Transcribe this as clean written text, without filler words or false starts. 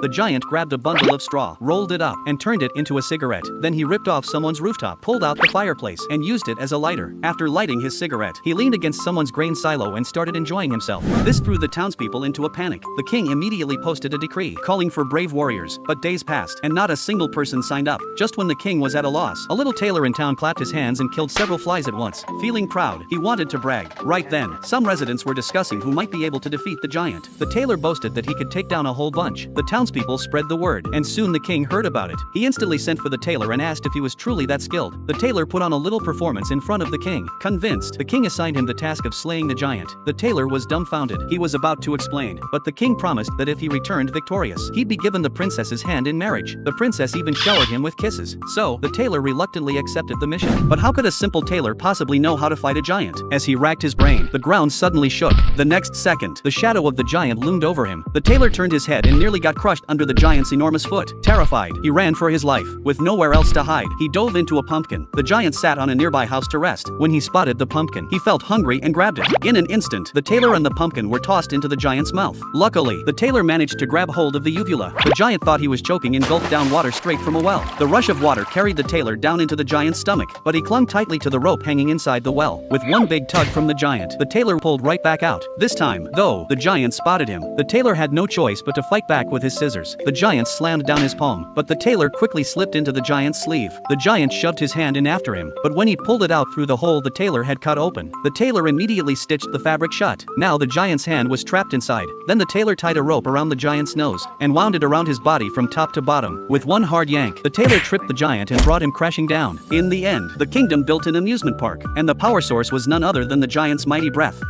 The giant grabbed a bundle of straw, rolled it up, and turned it into a cigarette. Then he ripped off someone's rooftop, pulled out the fireplace, and used it as a lighter. After lighting his cigarette, he leaned against someone's grain silo and started enjoying himself. This threw the townspeople into a panic. The king immediately posted a decree, calling for brave warriors, but days passed, and not a single person signed up. Just when the king was at a loss, a little tailor in town clapped his hands and killed several flies at once. Feeling proud, he wanted to brag. Right then, some residents were discussing who might be able to defeat the giant. The tailor boasted that he could take down a whole bunch. The townspeople spread the word, and soon the king heard about it. He instantly sent for the tailor and asked if he was truly that skilled. The tailor put on a little performance in front of the king. Convinced, the king assigned him the task of slaying the giant. The tailor was dumbfounded. He was about to explain, but the king promised that if he returned victorious, he'd be given the princess's hand in marriage. The princess even showered him with kisses. So, the tailor reluctantly accepted the mission. But how could a simple tailor possibly know how to fight a giant? As he racked his brain, the ground suddenly shook. The next second, the shadow of the giant loomed over him. The tailor turned his head and nearly got crushed under the giant's enormous foot. Terrified, he ran for his life. With nowhere else to hide, he dove into a pumpkin. The giant sat on a nearby house to rest. When he spotted the pumpkin, he felt hungry and grabbed it. In an instant, the tailor and the pumpkin were tossed into the giant's mouth. Luckily, the tailor managed to grab hold of the uvula. The giant thought he was choking and gulped down water straight from a well. The rush of water carried the tailor down into the giant's stomach, but he clung tightly to the rope hanging inside the well. With one big tug from the giant, the tailor pulled right back out. This time, though, the giant spotted him. The tailor had no choice but to fight back with his scissors. The giant slammed down his palm, but the tailor quickly slipped into the giant's sleeve. The giant shoved his hand in after him, but when he pulled it out through the hole the tailor had cut open, the tailor immediately stitched the fabric shut. Now the giant's hand was trapped inside. Then the tailor tied a rope around the giant's nose and wound it around his body from top to bottom. With one hard yank, the tailor tripped the giant and brought him crashing down. In the end, the kingdom built an amusement park, and the power source was none other than the giant's mighty breath.